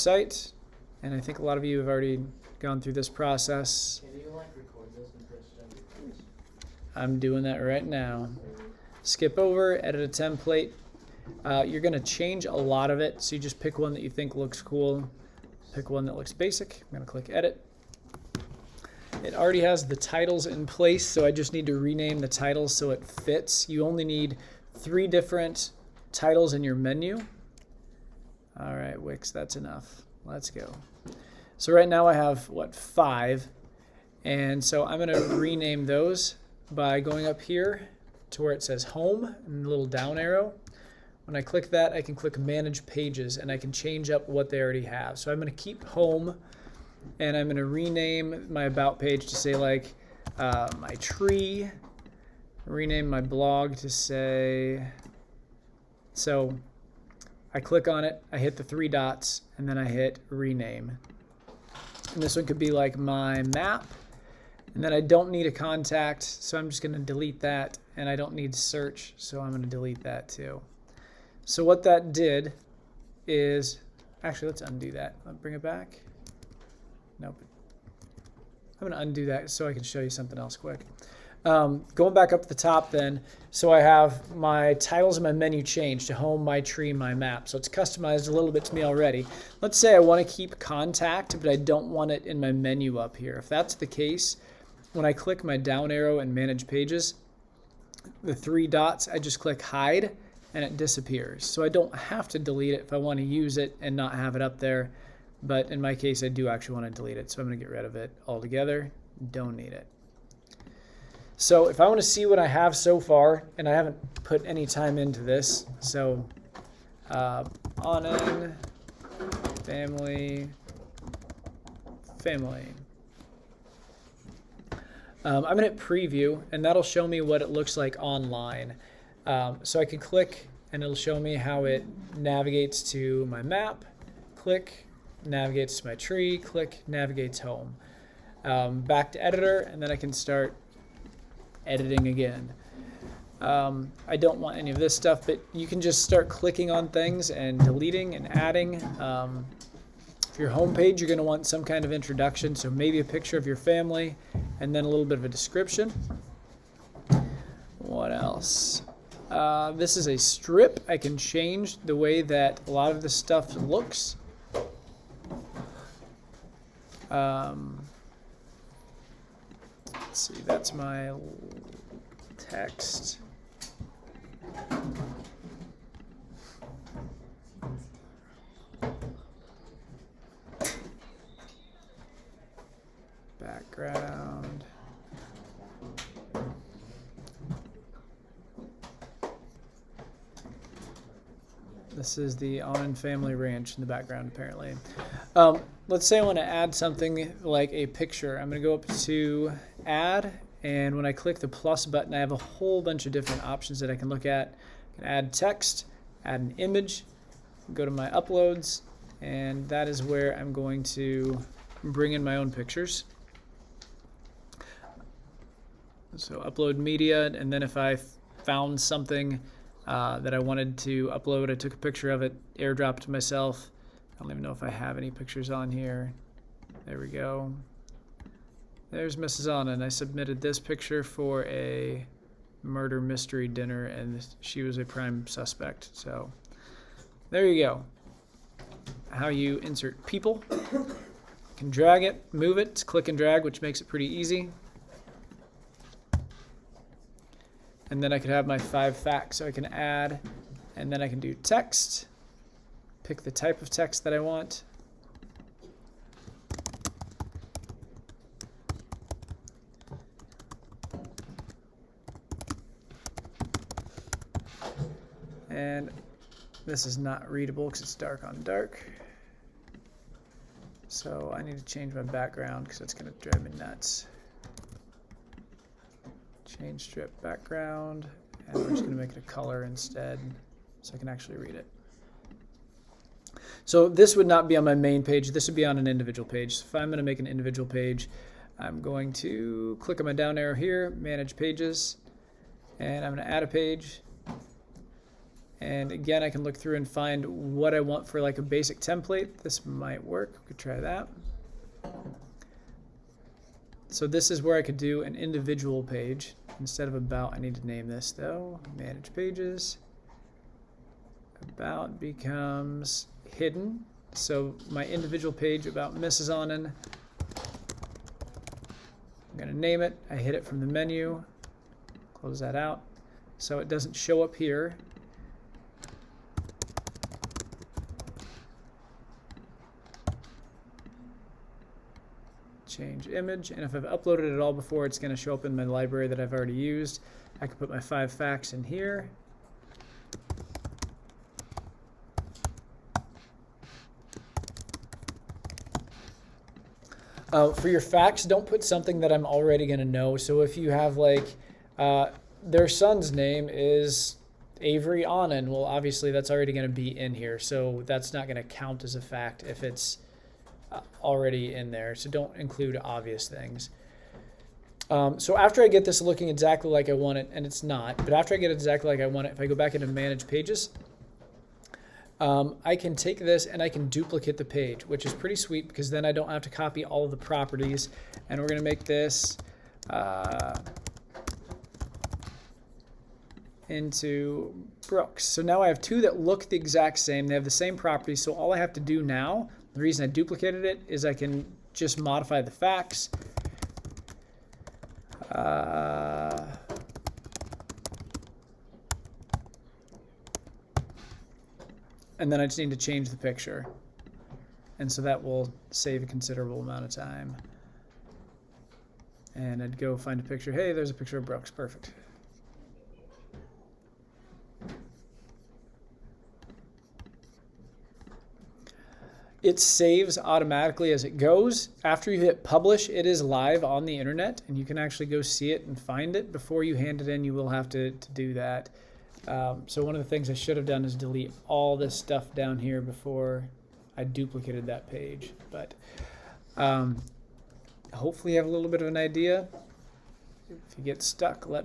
website, and I think a lot of you have already gone through this process. Can you like record this and press send? I'm doing that right now. Skip over, edit a template. You're going to change a lot of it, so you just pick one that you think looks cool. Pick one that looks basic. I'm going to click edit. It already has the titles in place, so I just need to rename the titles so it fits. You only need 3 different titles in your menu. All right, Wix, that's enough. Let's go. So right now I have, 5? And so I'm going to rename those by going up here to where it says home and the little down arrow. When I click that, I can click manage pages and I can change up what they already have. So I'm going to keep home, and I'm going to rename my about page to say like my tree, rename my blog to say, so I click on it, I hit the 3 dots, and then I hit rename. And this one could be like my map, and then I don't need a contact, so I'm just going to delete that, and I don't need search, so I'm going to delete that too. So what that did is, actually let's undo that. I'll bring it back. Nope. I'm going to undo that so I can show you something else quick. Going back up to the top then, so I have my titles and my menu changed to home, my tree, my map. So it's customized a little bit to me already. Let's say I want to keep contact, but I don't want it in my menu up here. If that's the case, when I click my down arrow and manage pages, the 3 dots, I just click hide and it disappears. So I don't have to delete it if I want to use it and not have it up there. But in my case, I do actually want to delete it. So I'm going to get rid of it altogether. Don't need it. So if I want to see what I have so far, and I haven't put any time into this, so Anand, family. I'm going to hit preview, and that'll show me what it looks like online. So I can click, and it'll show me how it navigates to my map. Click, navigates to my tree. Click, navigates home. Back to editor, and then I can start editing again. I don't want any of this stuff, but you can just start clicking on things and deleting and adding. For your home page, you're going to want some kind of introduction, so maybe a picture of your family and then a little bit of a description. What else? This is a strip. I can change the way that a lot of this stuff looks. Let's see, that's my text. Background. This is the Anand family ranch in the background, apparently. Let's say I want to add something like a picture. I'm going to go up to add, and when I click the plus button, I have a whole bunch of different options that I can look at. I can add text, add an image, go to my uploads, and that is where I'm going to bring in my own pictures. So upload media, and then if I found something that I wanted to upload, I took a picture of it, airdropped to myself. I don't even know if I have any pictures on here. There we go. There's Mrs. Anand. I submitted this picture for a murder mystery dinner, and she was a prime suspect. So there you go. How you insert people. You can drag it, move it. It's click and drag, which makes it pretty easy. And then I could have my 5 facts. So I can add, and then I can do text. Pick the type of text that I want. And this is not readable because it's dark on dark. So I need to change my background because it's going to drive me nuts. Change strip background, and we're just going to make it a color instead so I can actually read it. So this would not be on my main page. This would be on an individual page. So if I'm going to make an individual page, I'm going to click on my down arrow here, manage pages, and I'm going to add a page. And again, I can look through and find what I want for like a basic template. This might work. We could try that. So this is where I could do an individual page. Instead of about, I need to name this though. Manage pages. About becomes hidden. So my individual page about Mrs. Onnen. I'm going to name it. I hit it from the menu. Close that out. So it doesn't show up here. Change image, and if I've uploaded it all before, it's going to show up in my library that I've already used. I can put my 5 facts in here. For your facts, don't put something that I'm already going to know. So if you have like their son's name is Avery Onnen, well, obviously that's already going to be in here, so that's not going to count as a fact if it's already in there. So don't include obvious things. So after I get this looking exactly like I want it, and it's not, but after I get it exactly like I want it, if I go back into Manage Pages, I can take this and I can duplicate the page, which is pretty sweet because then I don't have to copy all of the properties. And we're going to make this into Brooks. So now I have 2 that look the exact same. They have the same properties. So all I have to do now, the reason I duplicated it, is I can just modify the facts. And then I just need to change the picture. And so that will save a considerable amount of time. And I'd go find a picture. Hey, there's a picture of Brooks. Perfect. It saves automatically as it goes. After you hit publish, it is live on the internet, and you can actually go see it and find it. Before you hand it in, you will have to do that. So one of the things I should have done is delete all this stuff down here before I duplicated that page. But hopefully you have a little bit of an idea. If you get stuck, let me